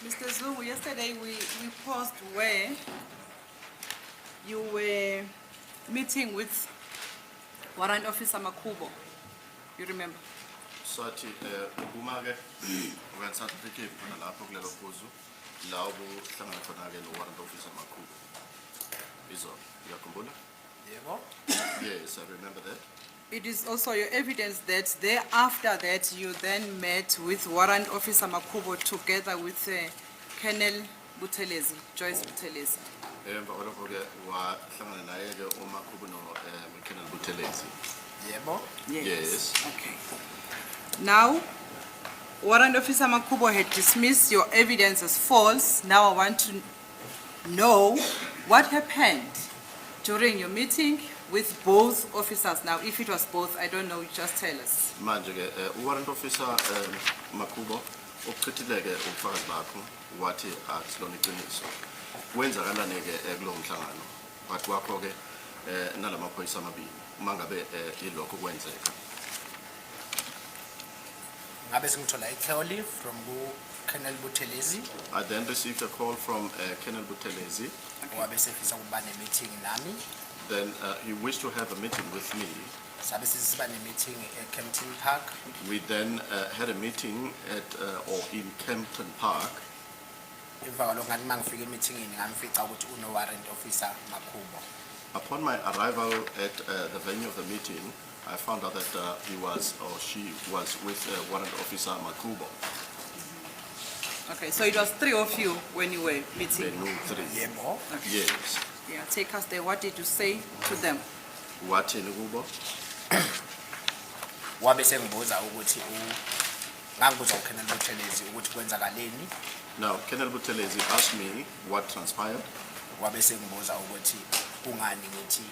Mr. Zungu, yesterday we paused where you were meeting with Warrant Officer Makubo. You remember? Sathi uma ke certificate khona lapho kulelo phuzu la ubuhlangana khona ke no warrant officer Makubo. Izo uyakhumbula? Yebo. Yes, I remember that. It is also your evidence that thereafter that you then met with Warrant Officer Makubo together with Colonel Buthelezi, Joyce Buthelezi. Emva kwalokho ke wahlangana naye ke uMakubo no Colonel Buthelezi. Yebo. Yes. Okay. Now, Warrant Officer Makubo had dismissed your evidence as false. Now I want to know what happened during your meeting with both officers. Now, if it was both, I don't know, just tell us. Manje ke warrant officer Makubo uqhithile ke ubufakazi bakho wathi akusilona iqiniso. Kwenzakalane ke kulo mhlangano. Wathi wakho ke nalamaphoyisa amabili mangabe ilokho kwenzeka. Ngabe singithola iCelly from Colonel Buthelezi. I then received a call from Colonel Buthelezi. Wabe sefisa ukuba ne-meeting nami. Then he wished to have a meeting with me. Sabe sisiba ne-meeting eKempton Park. We then had a meeting at or in Kempton Park. Emva kwalokho ngathi mangifika emeetingini ngamfica ukuthi uno-warrant officer Makubo. Upon my arrival at the venue of the meeting, I found out that he was or she was with Warrant Officer Makubo. Okay, so it was three of you when you were meeting. They knew three. Yebo. Yes. Yeah, take us there. What did you say to them? What in Kubo? Wabe sengibuza ukuthi ngangibuza uKolonel Buthelezi ukuthi kwenzakaleni. Now, Colonel Buthelezi asked me what transpired. Wabe sengibuza ukuthi kungani ngithi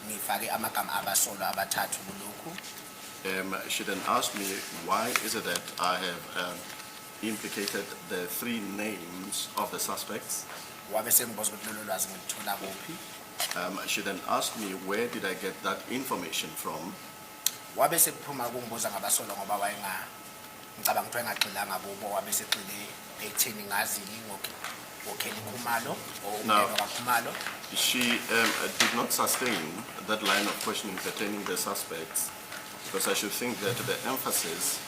ngifake amagama abasolwa abathathu kulokhu. She then asked me why is it that I have implicated the three names of the suspects. Wabe sengibuza ukuthi lolo lwazi ngilithola kuphi. She then asked me where did I get that information from. Wabe sekuphuma kungibuza ngabasolwa ngoba ngicabanga ukuthi engagxilanga kubo wabe segxile ekutheni ngazini ngoKelly Khumalo or Khumalo. She did not sustain that line of questioning pertaining the suspects because I should think that the emphasis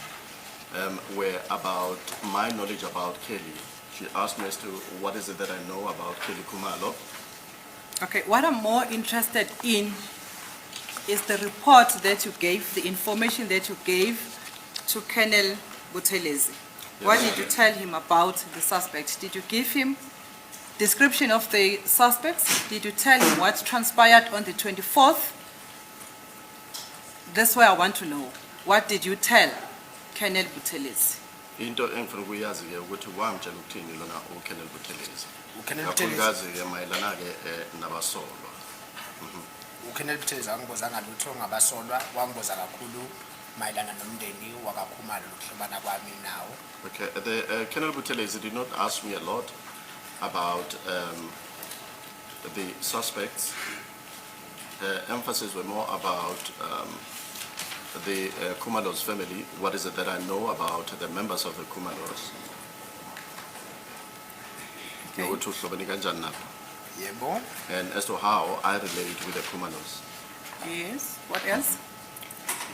were about my knowledge about Kelly. She asked me as to what is it that I know about Kelly Khumalo. Okay, what I'm more interested in is the report that you gave, the information that you gave to Colonel Buthelezi. Yes. What did you tell him about the suspect? Did you give him description of the suspects? Did you tell him what transpired on the 24th? That's why I want to know. What did you tell Colonel Buthelezi? Into engifuna ukuyazi ke ukuthi wamtshela ukuthini lona uKolonel Buthelezi. uKolonel Buthelezi Kakhulukazi ke mayelana ke nabasolwa. uKolonel Buthelezi angibuzanga lutho ngabasolwa, wangibuza kakhulu mayelana nomndeni wakaKhumalo nokuhlobana kwami nawo. Okay, the Colonel Buthelezi did not ask me a lot about the suspects. The emphasis were more about the Khumalo's family. What is it that I know about the members of the Khumalos? Nokuthi uhlobene kanjani nabo. Yebo. And as to how I relate with the Khumalos. Yes, what else?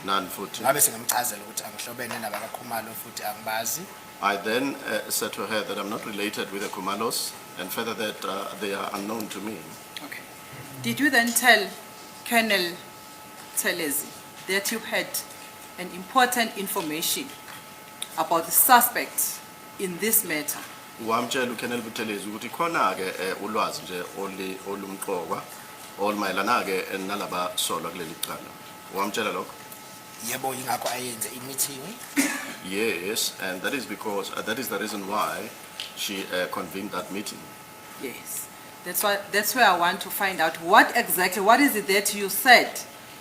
None futhi. Ngabe singamchazela ukuthi angihlobene nabakaKhumalo futhi angibazi. I then said to her that I'm not related with the Khumalos and further that they are unknown to me. Okay. Did you then tell Colonel Buthelezi that you had an important information about the suspect in this matter? Wamtshela uKolonel Buthelezi ukuthi khona ke ulwazi nje olumqokwa olumayelana ke nalaba solwa kuleli cala. Wamtshela lokho? Yebo ingakho ayenze i-meeting. Yes, and that is because that is the reason why she convened that meeting. Yes. That's where I want to find out what is it that you said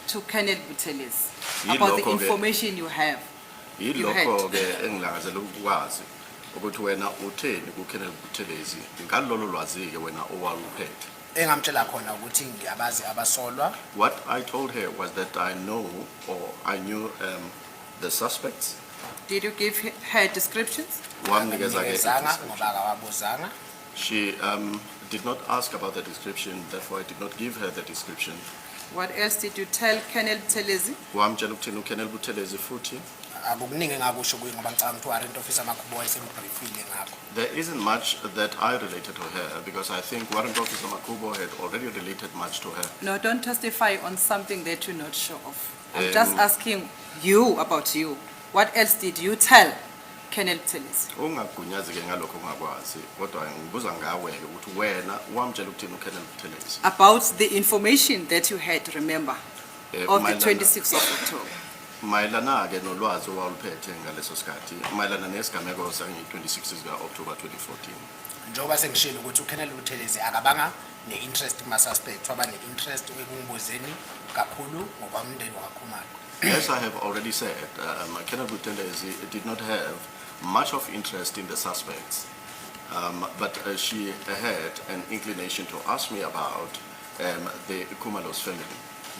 to Colonel Buthelezi about the information you have. Yilokho ke engilangazela ukwazi ukuthi wena utheni kuKolonel Buthelezi ngalolo lwazi ke wena owaluphethe. Engamtshela khona ukuthi ngiyabazi abasolwa. What I told her was that I know or I knew the suspects. Did you give her descriptions? Wamnikeza ke Angamnikezanga i-description. ngoba akawabuzanga. She did not ask about the description, therefore I did not give her the description. What else did you tell Colonel Buthelezi? Wamtshela ukuthini uKelly Buthelezi futhi. Akukuningi engakusho kuye ngoba ngicabanga ukuthi warrant officer Makhubo wayesembriefile ngakho. There isn't much that I related to her because I think Warrant Officer Makubo had already related much to her. No, don't testify on something that you're not sure of. I'm Um, just asking you about you. What else did you tell Colonel Buthelezi? Ungagunyazi ke ngalokho ungakwazi kodwa ngibuza ngawe ukuthi wena wamtshela ukuthini uKelly Buthelezi. About the information that you had, remember, of the mayelana- 26th of October. Mayelana ke nolwazi owaluphethe ngaleso sikhathi mayelana nesigameko sange-26 zika-October 2014. Njengoba sengishilo ukuthi uKelly Buthelezi akabanga ne-interest kuma-suspect, waba ne-interest ekungibuzeni kakhulu ngokwamndeni waKhumalo. As I have already said, Kelly Buthelezi did not have much of interest in the suspects, but she had an inclination to ask me about the Khumalo's family.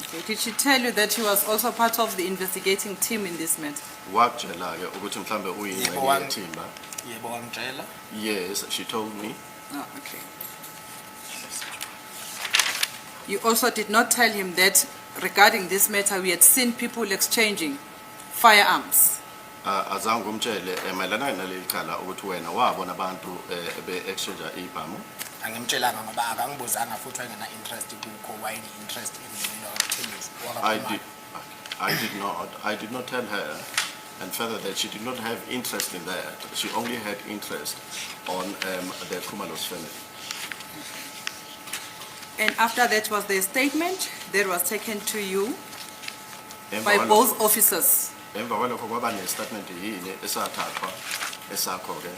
Okay. Did she tell you that she was also part of the investigating team in this matter? Wakutshela ke ukuthi mhlambe Yebo, uyingxenye yethimba. Yebo wangitshela. Yes, she told me. Oh, okay. You also did not tell him that regarding this matter, we had seen people exchanging firearms. Azange umtshele mayelana naleli cala ukuthi wena wabona abantu be-exchange ibhamu. Angimtshelanga ngoba akangibuzanga futhi wayengena-interest kukho, wayene-interest emndeni wakaButhelezi. I did not tell her, and further that she did not have interest in that. She only had interest on the Khumalo's family. And after that was the statement that was taken to you Emva by kwalokho- both officers. Emva kwalokho kwaba ne-statement yini esathathwa esakho ke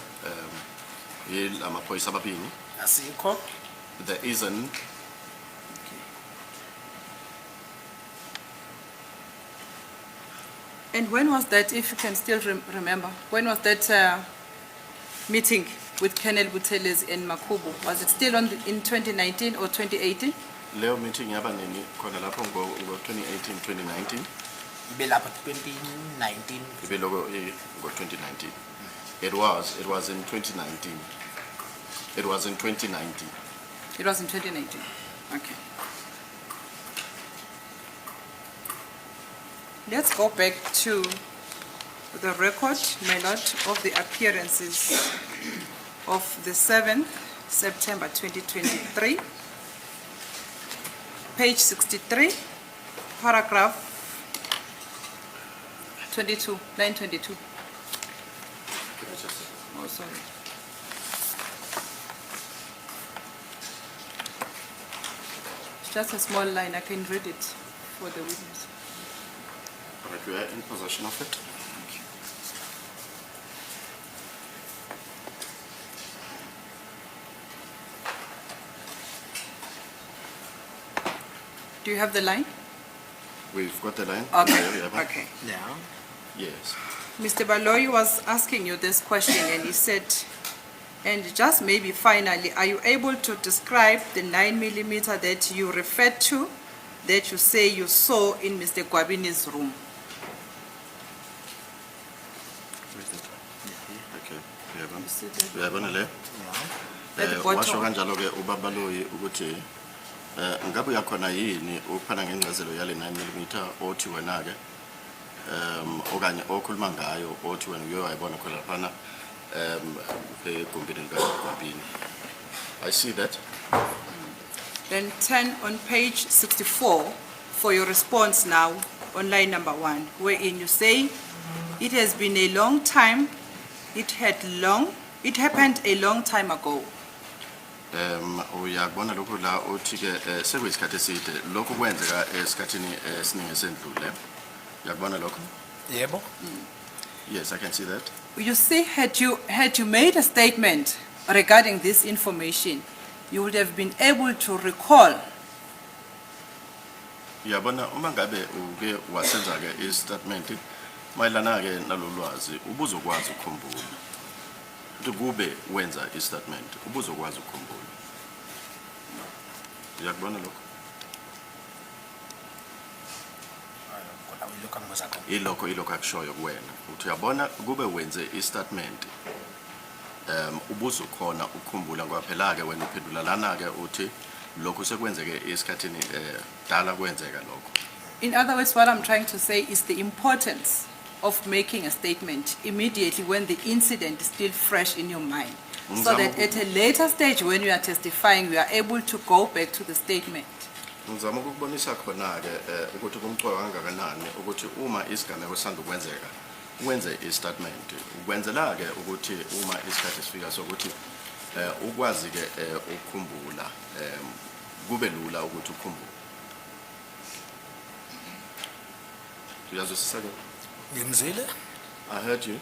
yilamaphoyisa ababini. Asikho. There isn't. And when was that, if you can still remember, when was that meeting with Colonel Buthelezi and Makhubo? Was it still in 2019 or 2018? Leyo meeting yaba nini khona lapho ngo-2018, 2019. Ibe lapho 2019. Ibeloko ngo-2019. It was in 2019. It was in 2019. It was in 2019. Okay. Let's go back to the record, my lord, of the appearances of the 7th September 2023. Page 63, paragraph 22, line 22. Oh, sorry. It's just a small line, I can read it for the witness. All right, we are in possession of it. Do you have the line? We've got the line. Okay, There we have it. okay. Yeah. Yes. Mr. Baloyi was asking you this question and he said, and just maybe finally, are you able to describe the 9mm that you referred to, that you say you saw in Mr. Gwabini's room? Okay. Uyabona? see that? Uyabona le? At the bottom. Washo kanjalo ke ubabaloyi ukuthi ngabe uyakhona yini ukuphana ngengcazelo yale 9mm othi wena ke okanye okhuluma ngayo othi wena uye wayibona khona laphana egumbini likaGwabini. I see that. Then turn on page 64 for your response now on line number 1, wherein you say, it has been a long time, it happened a long time ago. Uyakubona lokho la uthi ke sekuyisikhathi eside lokho kwenzeka esikhathini esiningi esendlule. Uyakubona lokho? Yebo. Yes, I can see that. You see, had you made a statement regarding this information, you would have been able to recall. Uyabona uma ngabe uke wasenza ke istatement mayelana ke nalolwazi ubuzokwazi ukukhumbula. Kube wenza istatement ubuzokwazi ukukhumbula. Uyakubona lokho? Kodwa uyilokhu angibuza khona ilokho akushoyo kuwena uthi uyabona kube wenze istatement ubuzukhona ukukhumbula ngoba phela ke wena uphendula lana ke uthi lokho sekwenzeke esikhathini dala kwenzeka lokho. In other words, what I'm trying to say is the importance of making a statement immediately when the incident is still fresh in your mind. So that at a later stage when you are testifying, you are able to go back to the statement. Ngizama ukubonisa khona ke ukuthi kumqoka kangakanani ukuthi uma isigameko sanda kwenzeka wenze istatement ukwenzela ke ukuthi uma isikhathi sifika sokuthi ukwazi ke ukukhumbula kube lula ukuthi ukukhumbule. Uyazwisisa ke? Ngimzile? I heard you.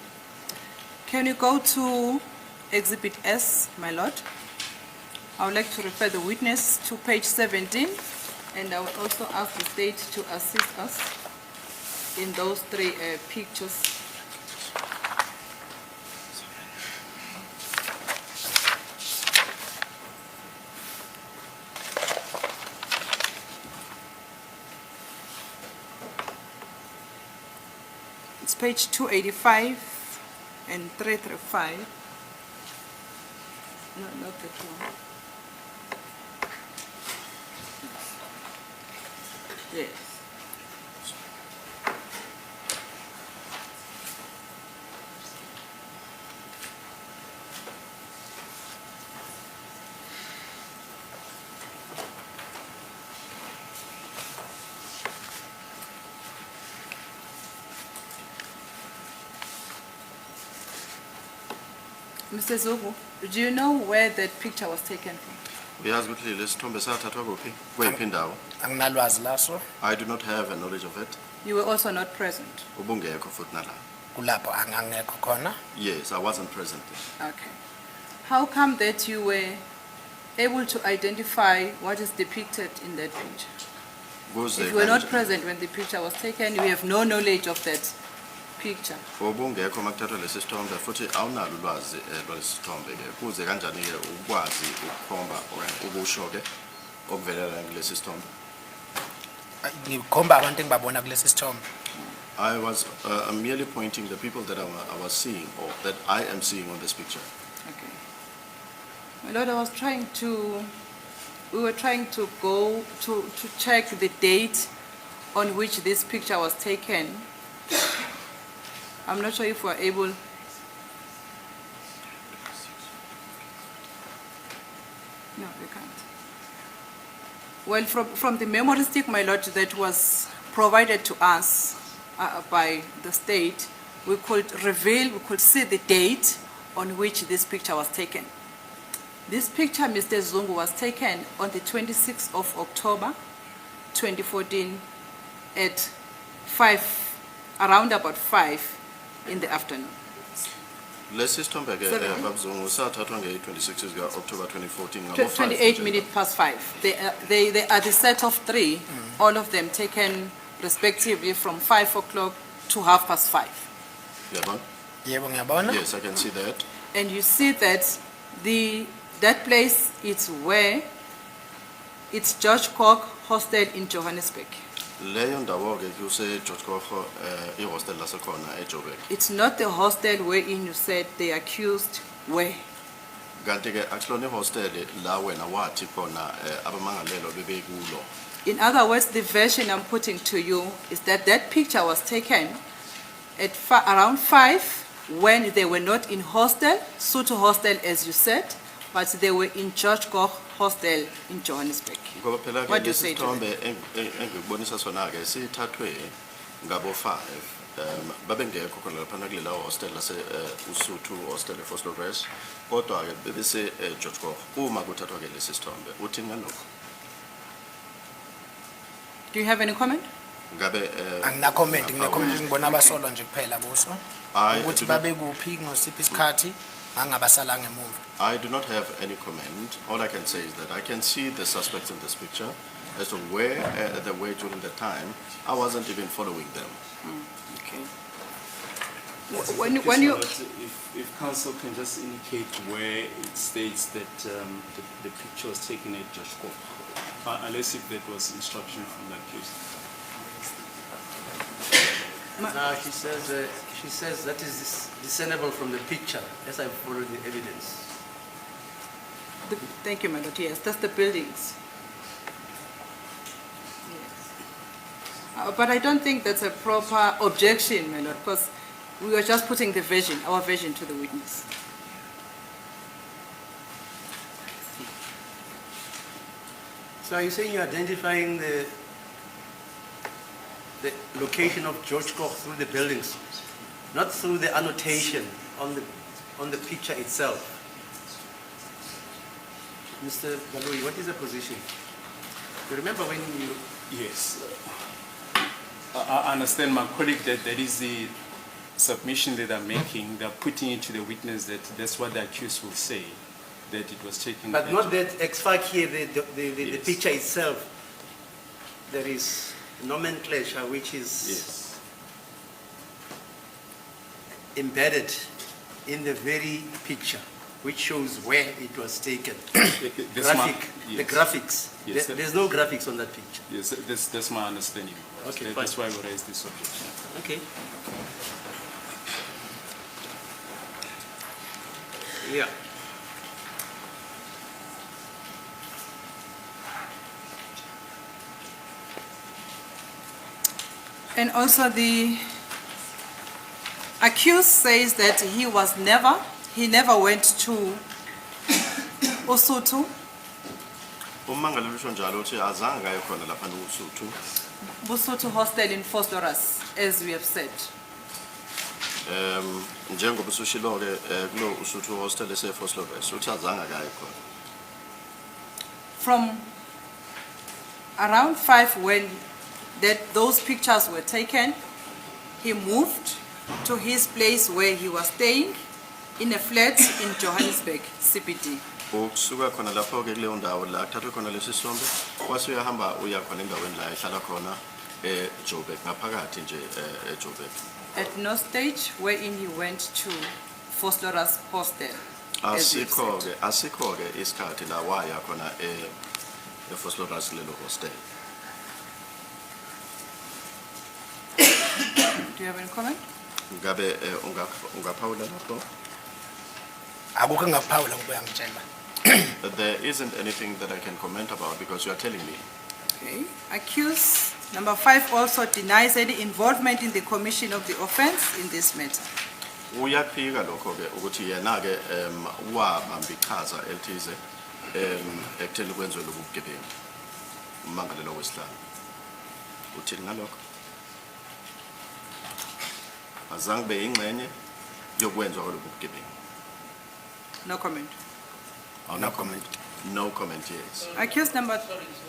Can you go to Exhibit S, my lord? I would like to refer the witness to page 17, and I would also ask the state to assist us in those three pictures. It's page 285 and 335. No, not that one. Yes. Mr. Zugu, do you know where that picture was taken from? Uyazi ukuthi lesithombe sathathwa kuphi kweyiphi indawo? Anginalwazi laso. I do not have a knowledge of it. You were also not present. Ubungekho futhi nala. Kulapho angangekho khona. Yes, I wasn't present. Okay. How come that you were able to identify what is depicted in that picture? If you were not present when the picture was taken, you have no knowledge of that picture. Ubungekho makuthathwa lesithombe futhi awunalo ulwazi lwesithombe ke kuze kanjani ke ukwazi ukukhomba okanye ukusho ke okuvelela kulesi sithombe. Ngikhomba abantu engibabona kulesi sithombe. I was merely pointing the people that I was seeing or that I am seeing on this picture. Okay. My lord, we were trying to go to check the date on which this picture was taken. I'm not sure if we're able. No, we can't. Well, from the memory stick, my lord, that was provided to us by the state, we could see the date on which this picture was taken. This picture, Mr. Zungu, was taken on the 26th of October, 2014 at around about 5 in the afternoon. Lesi sithombe ke babzungu sathathwa nge-26 October 2014 28 minutes past 5. They are the set of three, all of them taken respectively from 5 o'clock to 5:30. Yabona? Yebo ngiyabona. Yes, I can see that. And you see that that place is where it's George Koch Hostel in Johannesburg. Leyo ndawo ke kuse George Koch ihostel lasekhona eJoburg. It's not the hostel wherein you said the accused were. Kanti ke akulona ihostel la wena wathi khona abamangalelwa bebekulo. In other words, the version I'm putting to you is that picture was taken at around 5 when they were not in hostel, Sutu hostel as you said, but they were in George Koch Hostel in Johannesburg. What do you say to that? Engibonisa sona ke sithathwe ngabo 5 babengekho khona lapha kulela hostel lase uSuthu hostel eForslowrest kodwa ke bese George Koch uma kuthathwa ke lesi sithombe uthini ngalokho? Do you have any comment? Ngabe Angina comment ngibona abasolwa nje kuphela kuso. Ukuthi babe kuphi ngosiphi isikhathi angabasala ngemuva. I do not have any comment. All I can say is that I can see the suspects in this picture. As to where they were during the time, I wasn't even following them. Okay. When you, if counsel can just indicate where it states that the picture was taken at George Koch, unless if that was instruction from that case. Now she says that is discernible from the picture, as I followed the evidence. Thank you, my lord. Yes, that's the buildings. Yes. But I don't think that's a proper objection, my lord, because we were just putting the version, our version to the witness. So are you saying you're identifying the location of George Koch through the buildings, not through the annotation on the picture itself? Mr. Baloi, what is the position? You remember when you... Yes. I understand my colleague that that is the submission that they're making. They're putting it to the witness that that's what the accused will say, that it was taken. But not that ex fac here, the Yes. picture itself. There is nomenclature which is Yes. embedded in the very picture, which shows where it was taken. That's my- The yes. graphics. Yes, There's no graphics on that picture. Yes, that's my understanding. Okay, That's fine. why we raised this objection. Okay. Yeah. And also the accused says that he never went to Usutu, Ummangaleli usho njalo uthi azange kaye khona lapha eUsuthu. Busutu hostel in Phosphorus, as we have said. Njengoba usushilo ke kulo uSuthu hostel eseFosloves uthi azange kaye khona. From around 5 when those pictures were taken, he moved to his place where he was staying in a flat in Johannesburg, CBD. Ukusuka khona lapho ke kuleyo ndawo la kuthathwe khona lesi sombe kwase uyahamba uya khona endaweni la ehlala khona eJoburg ngaphakathi nje eJoburg. At no stage wherein he went to Phosphorus hostel. as we have said. Asikho ke isikhathi la waya khona eFosloras lelo hostel. Do you have any comment? Ngabe ungaphawula lapho? Akukho engakuphawula ngoba uyangitshela. There isn't anything that I can comment about because you are telling me. Okay. Accused number 5 also denies any involvement in the commission of the offense in this matter. Uyaphika lokho ke ukuthi yena ke wabamba iqhaza elithize ekutheni kwenziwe lobu bugebengu. Ummangalelo wesihlanu. Uthini ngalokho? Azange be ingxenye yokwenziwa lobu bugebengu. No comment. Oh, no comment. No comment, yes. Accused number...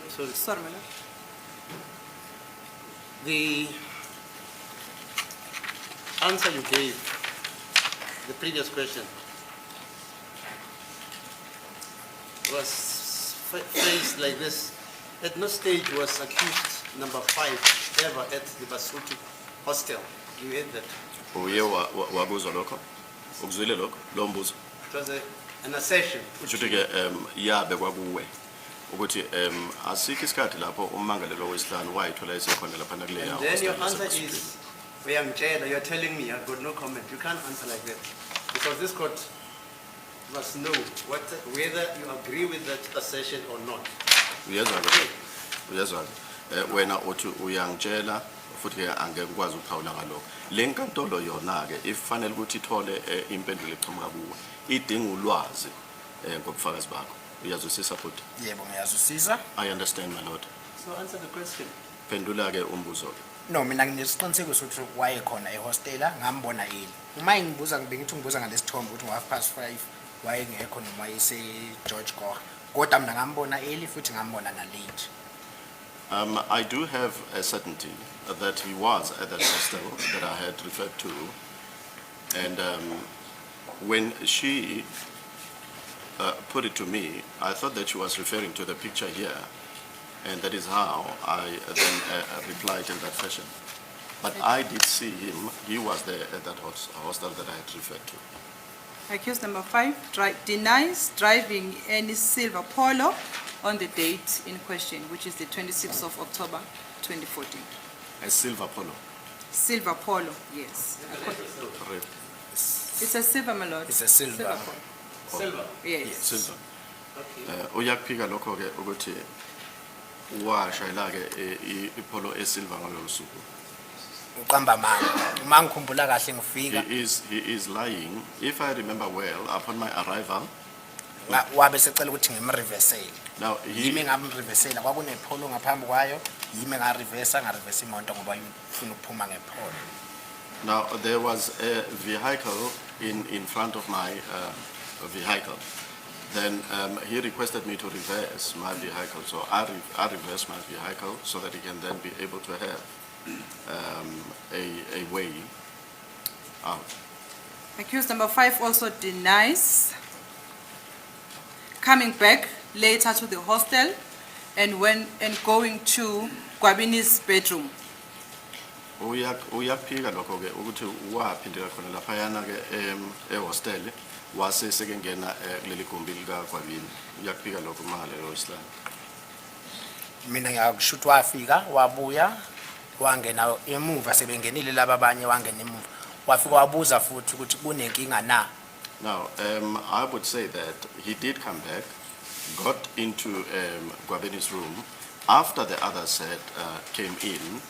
Sorry. Sorry, my lord. The answer you gave, the previous question, was phrased like this. At no stage was accused number 5 ever at the Basutu hostel. You heard that? Uye wabuzwa lokho? Ukuzwile lokho? Lo mbuzo. It was an assertion. Uthi ke yabe kwakuwe ukuthi asikho isikhathi lapho ummangalelo wesihlanu wayithola esekhona lapha nakuleya. And then your answer is, Uyangitshela, you're telling me I've got no comment. You can't answer like that. Because this court must know whether you agree with that assertion or not. Uyezwa ke? Uyezwa ke? Wena uthi uyangitshela futhi ke angeke ngikwazi ukuphawula ngalokho. Le nkantolo yona ke ifanele ukuthi ithole impendulo eqhamuka kuwe. Idinga ulwazi ngobufakazi bakho. Uyazwisisa futhi? Yebo ngiyazwisisa. I understand, my lord. So answer the question. Pendula ke umbuzo ke. No, mina nginesiqiniseko sokuthi wayekhona ehostela ngambona yini. Uma ngibuza ngibengithi ngibuza ngalesithombe ukuthi ngo5:30 wayengekho noma ise George Koch. Kodwa mina ngambona early futhi ngambona na late. I do have a certainty that he was at that hostel that I had referred to, and when she put it to me, I thought that she was referring to the picture here, and that is how I then replied in that fashion. But I did see him, he was there at that hostel that I had referred to. Accused number 5 denies driving any silver Polo on the date in question, which is the 26th of October, 2014. A silver Polo. Silver polo, yes. Red. It's a silver, my lord. It's a silver. polo. Silver. Yes. Silver. Okay. Uyakuphika lokho ke ukuthi washayela ke ipolo esilver ngalolu suku. Uqamba manga. Uma ngikhumbula kahle ngifika He is lying. If I remember well, upon my arrival, wabe secela ukuthi ngimreversele. now Yimi ngamreversela kwakunepolo ngaphambi kwayo, yimi ngareversa imoto ngoba ufuna ukuphuma ngepolo. now there was a vehicle in front of my vehicle. Then he requested me to reverse my vehicle, so I reversed my vehicle so that he can then be able to have a way out. Accused number 5 also denies coming back later to the hostel and going to Gwabini's bedroom. Uyaphika lokho ke ukuthi waphindela khona laphayana ke ehostel wase sekengena kuleli gumbi lika Gwabini. Uyaphika lokho mangalelo Islam. Mina ngiyakusho ukuthi wafika wabuya wangena emuva sebengenile laba abanye wangena emuva. Wafika wabuza futhi ukuthi kunenkinga na. Now, I would say that he did come back, got into Gwabini's room after the others had came in,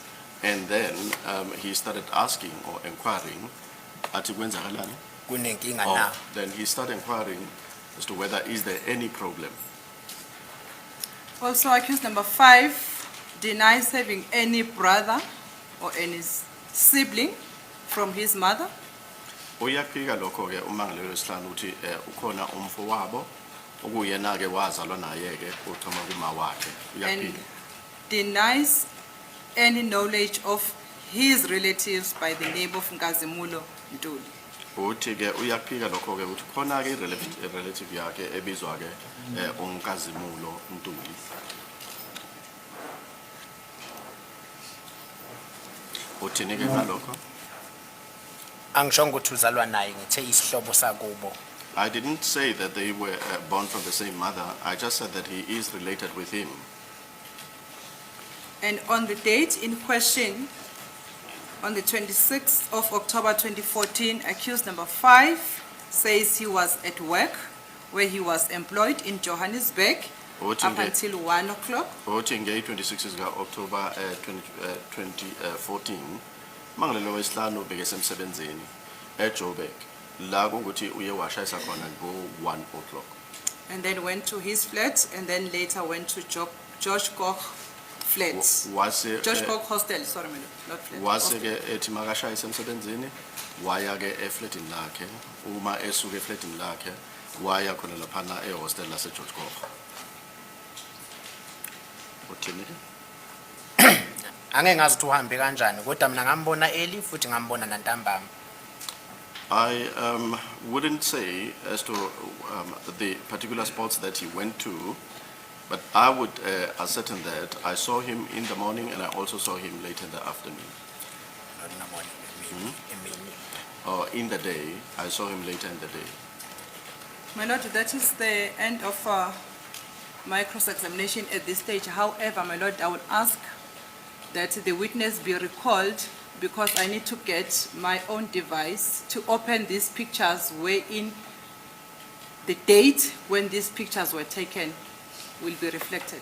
and then he started asking or inquiring, "Ati kwenzakalani?" Kunenkinga na. Then he started inquiring as to whether is there any problem. Also accused number 5 denies having any brother or any sibling from his mother. Uyaphika lokho ke umangalelo Islam uthi ukhona umfowabo okuyena ke wazalwa naye ke uthoma kuma wakhe. And Uyaphika. denies any knowledge of his relatives by the name of Nkazimulo Ntuli. Uthi ke uyaphika lokho ke uthi khona ke relative yakhe ebizwa ke uNkazimulo Ntuli. Uthini ke ngalokho? Angishongo ukuthi uzalwa naye ngithe isihlobo sakubo. I didn't say that they were born from the same mother. I just said that he is related with him. And on the date in question, on the 26th of October 2014, accused number 5 says he was at work where he was employed in Johannesburg Uthi up nge- until 1 o'clock. Uthi nge 26 October 2014 mangalelo wesihlanu bekesemsebenzini eJoburg la ukuthi uye washayisa khona ngo 1 o'clock. And then went to his flat and then later went to George Koch flats. Wase George Koch hostel, sorry, my lord, not flat. wase hostel. ke ethi makashayisa emsebenzini waya ke eflatini lakhe uma esuke eflatini lakhe waya khona laphana ehostel lase George Koch. Uthini ke? Angeke ngazi ukuthi uhambe kanjani kodwa mina ngambona early futhi ngambona nantambama. I wouldn't say as to the particular spots that he went to, but I would ascertain that I saw him in the morning and I also saw him late in the afternoon. Not in the morning, emini. Or in the day, I saw him later in the day. My lord, that is the end of my cross-examination at this stage. However, my lord, I would ask that the witness be recalled because I need to get my own device to open these pictures wherein the date when these pictures were taken will be reflected,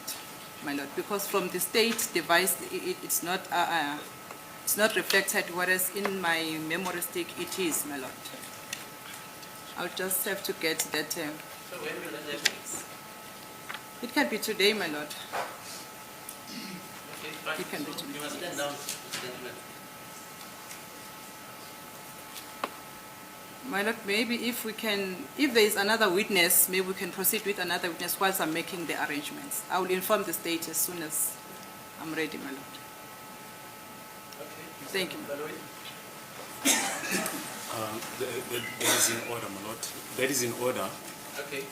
my lord, because from the state device, it's not reflected, whereas in my memory stick it is, my lord. I'll just have to get that. So when will that happen? It can be today, my lord. Okay, fine. You can do So it. you must stand down, gentlemen. My lord, maybe if there is another witness, maybe we can proceed with another witness whilst I'm making the arrangements. I will inform the state as soon as I'm ready, my lord. Okay. Thank you, my lord. That is in order, my lord. That is in order. Okay.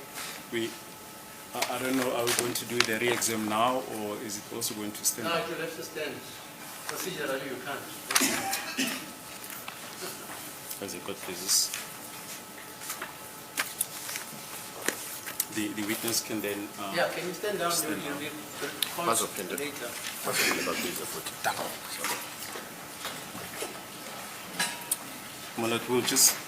I don't know, are we going to do the re-exam now, or is it also going to stand? No, you'll have to stand. Procedurally, you can't. Has it got this? The witness can then. Yeah, can you stand down? Stand You'll down. be Bazophinde. later. Danke. Khumalo, we'll just